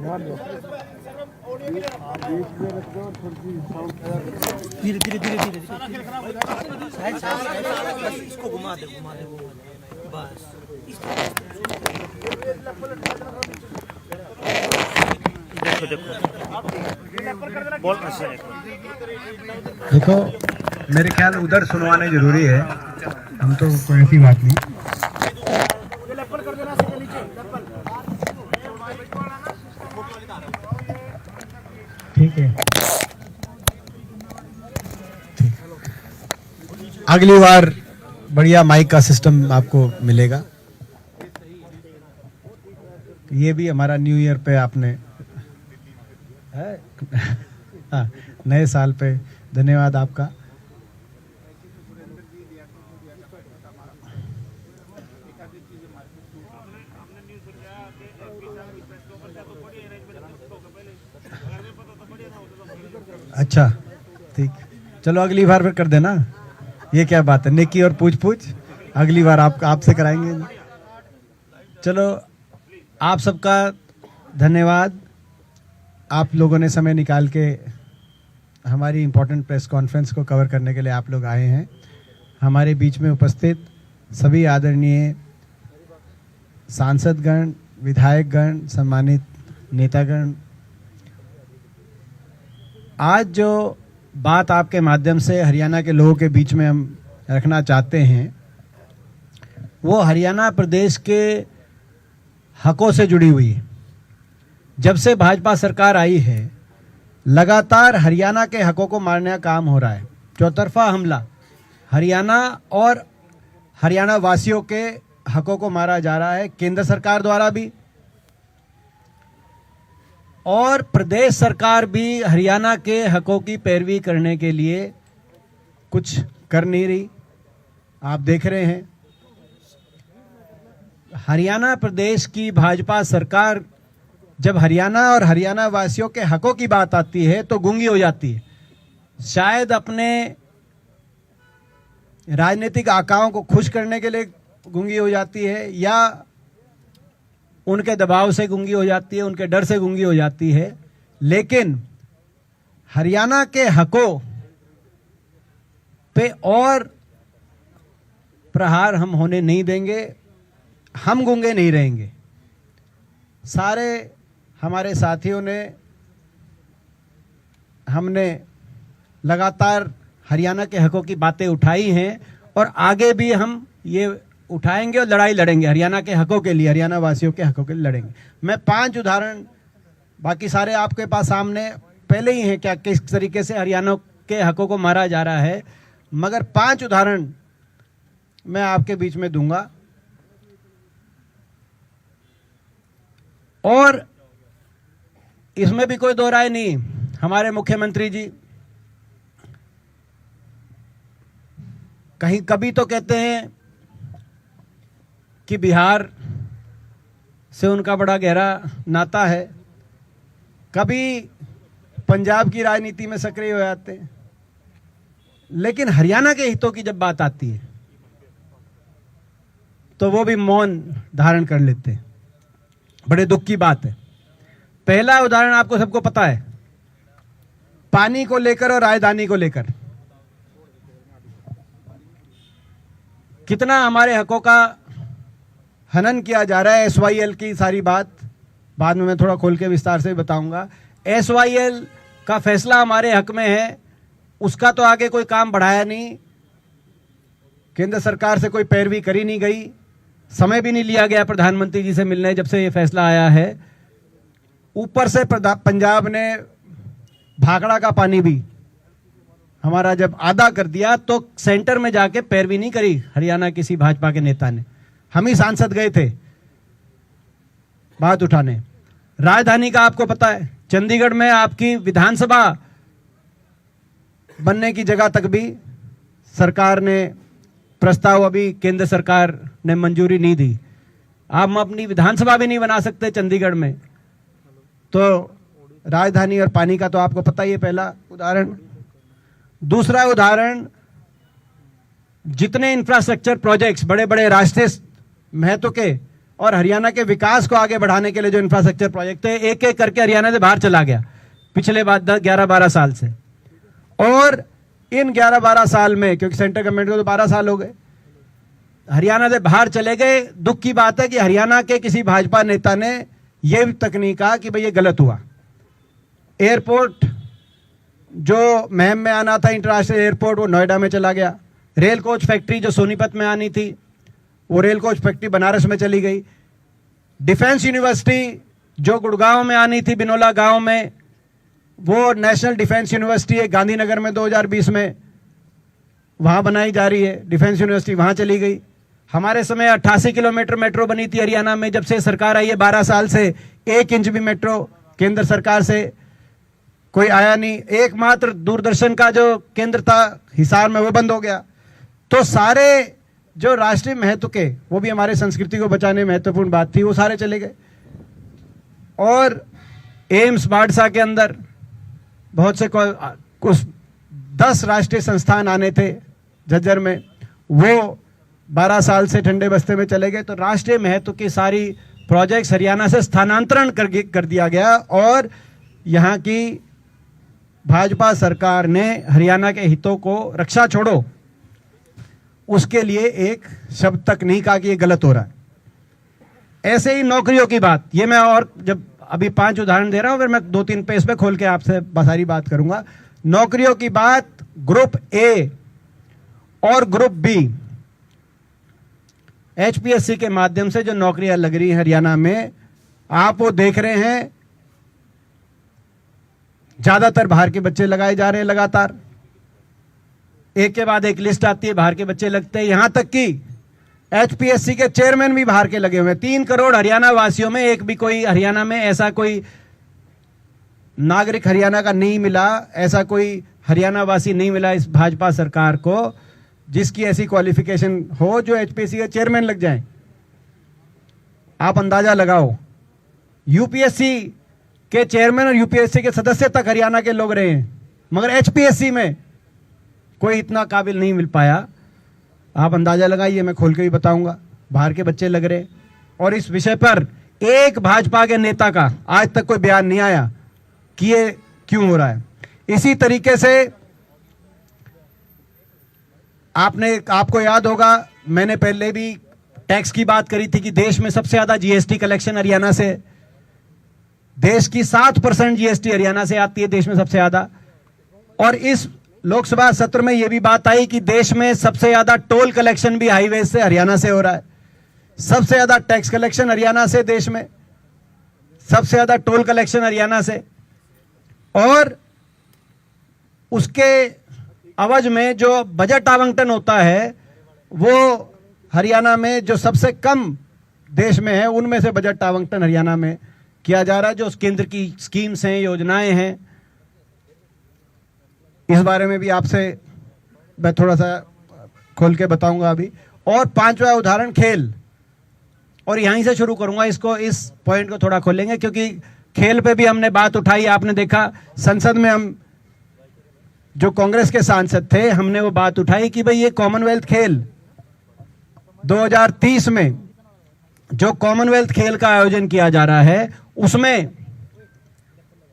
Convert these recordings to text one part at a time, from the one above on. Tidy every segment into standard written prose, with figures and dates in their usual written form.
धीरे धीरे धीरे धीरे साइड साइड इसको घुमा दे बस। देखो देखो बोल देखो, मेरे ख्याल उधर सुनवाने जरूरी है, हम तो कोई ऐसी बात नहीं। ठीक है, अगली बार बढ़िया माइक का सिस्टम आपको मिलेगा। ये भी हमारा न्यू ईयर पे आपने हाँ, नए साल पे धन्यवाद आपका। अच्छा ठीक, चलो अगली बार फिर कर देना। ये क्या बात है, नेकी और पूछ पूछ, अगली बार आपसे कराएंगे। चलो, आप सबका धन्यवाद, आप लोगों ने समय निकाल के हमारी इम्पोर्टेंट प्रेस कॉन्फ्रेंस को कवर करने के लिए आप लोग आए हैं। हमारे बीच में उपस्थित सभी आदरणीय सांसदगण, विधायकगण, सम्मानित नेतागण, आज जो बात आपके माध्यम से हरियाणा के लोगों के बीच में हम रखना चाहते हैं वो हरियाणा प्रदेश के हकों से जुड़ी हुई है। जब से भाजपा सरकार आई है, लगातार हरियाणा के हकों को मारने का काम हो रहा है। चौतरफा हमला हरियाणा और हरियाणा वासियों के हकों को मारा जा रहा है, केंद्र सरकार द्वारा भी और प्रदेश सरकार भी हरियाणा के हकों की पैरवी करने के लिए कुछ कर नहीं रही। आप देख रहे हैं, हरियाणा प्रदेश की भाजपा सरकार जब हरियाणा और हरियाणा वासियों के हकों की बात आती है तो गूंगी हो जाती है। शायद अपने राजनीतिक आकाओं को खुश करने के लिए गूंगी हो जाती है, या उनके दबाव से गूंगी हो जाती है, उनके डर से गूंगी हो जाती है। लेकिन हरियाणा के हकों पे और प्रहार हम होने नहीं देंगे, हम गूंगे नहीं रहेंगे। सारे हमारे साथियों ने, हमने लगातार हरियाणा के हकों की बातें उठाई हैं और आगे भी हम ये उठाएंगे और लड़ाई लड़ेंगे हरियाणा के हकों के लिए, हरियाणा वासियों के हकों के लिए लड़ेंगे। मैं 5 उदाहरण, बाकी सारे आपके पास सामने पहले ही हैं क्या किस तरीके से हरियाणा के हकों को मारा जा रहा है, मगर 5 उदाहरण मैं आपके बीच में दूंगा। और इसमें भी कोई दो राय नहीं, हमारे मुख्यमंत्री जी कहीं कभी तो कहते हैं कि बिहार से उनका बड़ा गहरा नाता है, कभी पंजाब की राजनीति में सक्रिय हो जाते हैं, लेकिन हरियाणा के हितों की जब बात आती है तो वो भी मौन धारण कर लेते हैं। बड़े दुख की बात है। पहला उदाहरण आपको सबको पता है, पानी को लेकर और राजधानी को लेकर कितना हमारे हकों का हनन किया जा रहा है। SYL की सारी बात बाद में मैं थोड़ा खोल के विस्तार से बताऊंगा। SYL का फैसला हमारे हक में है, उसका तो आगे कोई काम बढ़ाया नहीं, केंद्र सरकार से कोई पैरवी करी नहीं गई, समय भी नहीं लिया गया प्रधानमंत्री जी से मिलने जब से ये फैसला आया है। ऊपर से पंजाब ने भाखड़ा का पानी भी हमारा जब आधा कर दिया तो सेंटर में जाके पैरवी नहीं करी हरियाणा किसी भाजपा के नेता ने। हम ही सांसद गए थे बात उठाने। राजधानी का आपको पता है, चंडीगढ़ में आपकी विधानसभा बनने की जगह तक भी सरकार ने प्रस्ताव, अभी केंद्र सरकार ने मंजूरी नहीं दी। आप अपनी विधानसभा भी नहीं बना सकते चंडीगढ़ में, तो राजधानी और पानी का तो आपको पता ही है, पहला उदाहरण। दूसरा उदाहरण, जितने इंफ्रास्ट्रक्चर प्रोजेक्ट्स बड़े बड़े राष्ट्रीय महत्व के और हरियाणा के विकास को आगे बढ़ाने के लिए जो इंफ्रास्ट्रक्चर प्रोजेक्ट है, एक एक करके हरियाणा से बाहर चला गया पिछले 11-12 साल से। और इन 11-12 साल में, क्योंकि सेंट्रल गवर्नमेंट को तो 12 साल हो गए, हरियाणा से बाहर चले गए। दुख की बात है कि हरियाणा के किसी भाजपा नेता ने यह तक नहीं कहा कि भाई ये गलत हुआ। एयरपोर्ट जो महम में आना था, इंटरनेशनल एयरपोर्ट, वो नोएडा में चला गया। रेल कोच फैक्ट्री जो सोनीपत में आनी थी, वो रेल कोच फैक्ट्री बनारस में चली गई। डिफेंस यूनिवर्सिटी जो गुड़गांव में आनी थी, बिनोला गांव में, वो नेशनल डिफेंस यूनिवर्सिटी है गांधीनगर में 2020 में वहां बनाई जा रही है। डिफेंस यूनिवर्सिटी वहां चली गई। हमारे समय 88 किलोमीटर मेट्रो बनी थी हरियाणा में। जब से सरकार आई है 12 साल से 1 इंच भी मेट्रो केंद्र सरकार से कोई आया नहीं। एकमात्र दूरदर्शन का जो केंद्र था हिसार में, वो बंद हो गया। तो सारे जो राष्ट्रीय महत्व के, वो भी हमारे संस्कृति को बचाने में महत्वपूर्ण बात थी, वो सारे चले गए। और एम्स बाड़सा के अंदर बहुत से कुछ 10 राष्ट्रीय संस्थान आने थे झज्जर में, वो 12 साल से ठंडे बस्ते में चले गए। तो राष्ट्रीय महत्व की सारी प्रोजेक्ट्स हरियाणा से स्थानांतरण कर दिया गया। और यहाँ की भाजपा सरकार ने हरियाणा के हितों को, रक्षा छोड़ो, उसके लिए एक शब्द तक नहीं कहा कि ये गलत हो रहा है। ऐसे ही नौकरियों की बात, ये मैं और जब अभी 5 उदाहरण दे रहा हूं, फिर मैं 2-3 पेज पे खोल के आपसे सारी बात करूंगा। नौकरियों की बात, ग्रुप ए और ग्रुप बी एचपीएससी के माध्यम से जो नौकरियां लग रही हैं हरियाणा में, आप वो देख रहे हैं, ज्यादातर बाहर के बच्चे लगाए जा रहे हैं। लगातार एक के बाद एक लिस्ट आती है, बाहर के बच्चे लगते हैं। यहां तक कि एचपीएससी के चेयरमैन भी बाहर के लगे हुए हैं। 3 करोड़ हरियाणा वासियों में एक भी कोई हरियाणा में ऐसा कोई नागरिक हरियाणा का नहीं मिला, ऐसा कोई हरियाणा वासी नहीं मिला इस भाजपा सरकार को जिसकी ऐसी क्वालिफिकेशन हो जो एचपीएससी के चेयरमैन लग जाएं। आप अंदाजा लगाओ, यूपीएससी के चेयरमैन और यूपीएससी के सदस्य तक हरियाणा के लोग रहे हैं, मगर एचपीएससी में कोई इतना काबिल नहीं मिल पाया। आप अंदाजा लगाइए, मैं खोल के भी बताऊंगा, बाहर के बच्चे लग रहे। और इस विषय पर एक भाजपा के नेता का आज तक कोई बयान नहीं आया कि ये क्यों हो रहा है। इसी तरीके से आपको याद होगा, मैंने पहले भी टैक्स की बात करी थी कि देश में सबसे ज्यादा जीएसटी कलेक्शन हरियाणा से, देश की 7% जीएसटी हरियाणा से आती है, देश में सबसे ज्यादा। और इस लोकसभा सत्र में यह भी बात आई कि देश में सबसे ज्यादा टोल कलेक्शन भी हाईवे से हरियाणा से हो रहा है। सबसे ज्यादा टैक्स कलेक्शन हरियाणा से, देश में सबसे ज्यादा टोल कलेक्शन हरियाणा से। और उसके अवज में जो बजट आवंटन होता है, वो हरियाणा में जो सबसे कम देश में है, उनमें से बजट आवंटन हरियाणा में किया जा रहा है। जो केंद्र की स्कीम्स हैं, योजनाएं हैं, इस बारे में भी आपसे मैं थोड़ा सा खोल के बताऊंगा अभी। और 5वां उदाहरण खेल, और यहीं से शुरू करूंगा इसको, इस पॉइंट को थोड़ा खोलेंगे क्योंकि खेल पे भी हमने बात उठाई। आपने देखा संसद में, हम जो कांग्रेस के सांसद थे, हमने वो बात उठाई कि भाई ये कॉमनवेल्थ खेल 2030 में जो कॉमनवेल्थ खेल का आयोजन किया जा रहा है, उसमें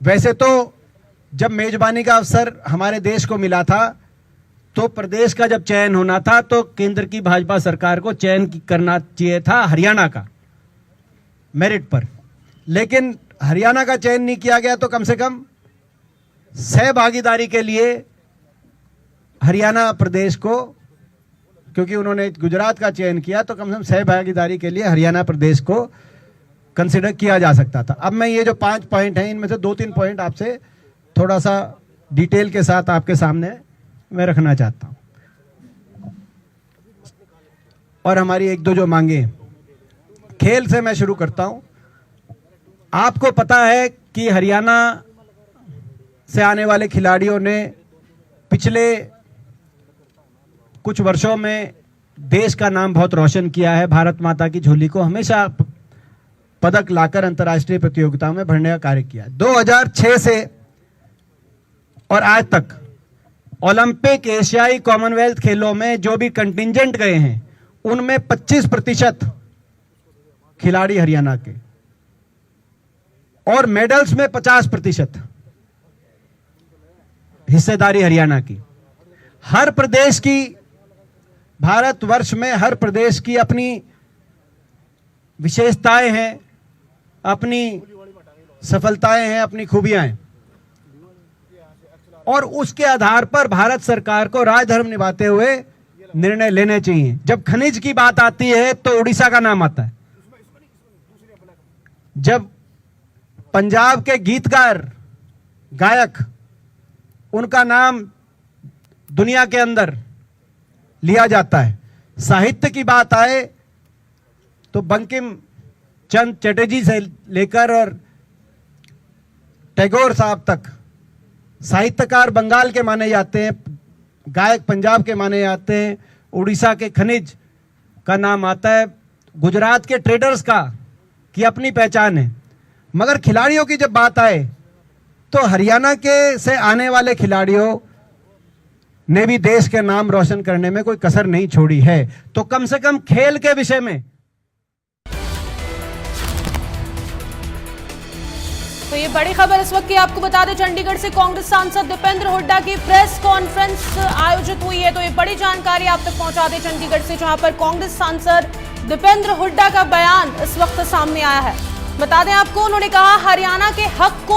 वैसे तो जब मेजबानी का अवसर हमारे देश को मिला था, तो प्रदेश का जब चयन होना था तो केंद्र की भाजपा सरकार को चयन करना चाहिए था हरियाणा का मेरिट पर। लेकिन हरियाणा का चयन नहीं किया गया, तो कम से कम सहभागीदारी के लिए हरियाणा प्रदेश को, क्योंकि उन्होंने गुजरात का चयन किया, तो कम से कम सहभागीदारी के लिए हरियाणा प्रदेश को कंसिडर किया जा सकता था। अब मैं ये जो 5 पॉइंट हैं, इनमें से 2-3 पॉइंट आपसे थोड़ा सा डिटेल के साथ आपके सामने मैं रखना चाहता हूं। और हमारी 1-2 जो मांगे, खेल से मैं शुरू करता हूं। आपको पता है कि हरियाणा से आने वाले खिलाड़ियों ने पिछले कुछ वर्षों में देश का नाम बहुत रोशन किया है। भारत माता की झोली को हमेशा पदक लाकर अंतर्राष्ट्रीय प्रतियोगिताओं में भरने का कार्य किया। 2006 से और आज तक ओलंपिक, एशियाई, कॉमनवेल्थ खेलों में जो भी कंटिंजेंट गए हैं, उनमें 25% खिलाड़ी हरियाणा के, और मेडल्स में 50% हिस्सेदारी हरियाणा की। हर प्रदेश की, भारतवर्ष में हर प्रदेश की अपनी विशेषताएं हैं, अपनी सफलताएं हैं, अपनी खूबियां हैं, और उसके आधार पर भारत सरकार को राजधर्म निभाते हुए निर्णय लेने चाहिए। जब खनिज की बात आती है तो उड़ीसा का नाम आता है। जब पंजाब के गीतकार, गायक, उनका नाम दुनिया के अंदर लिया जाता है। साहित्य की बात आए तो बंकिम चंद्र चटर्जी से लेकर और टैगोर साहब तक साहित्यकार बंगाल के माने जाते हैं, गायक पंजाब के माने जाते हैं, उड़ीसा के खनिज का नाम आता है, गुजरात के ट्रेडर्स का की अपनी पहचान है। मगर खिलाड़ियों की जब बात आए तो हरियाणा के से आने वाले खिलाड़ियों ने भी देश के नाम रोशन करने में कोई कसर नहीं छोड़ी है। तो कम से कम खेल के विषय में तो ये बड़ी खबर इस वक्त की आपको बता दें, चंडीगढ़ से कांग्रेस सांसद दीपेंद्र हुड्डा की प्रेस कॉन्फ्रेंस आयोजित हुई है। तो ये बड़ी जानकारी आप तक पहुंचा दें चंडीगढ़ से, जहां पर कांग्रेस सांसद दीपेंद्र हुड्डा का बयान इस वक्त सामने आया है। बता दें आपको, उन्होंने कहा हरियाणा के हक को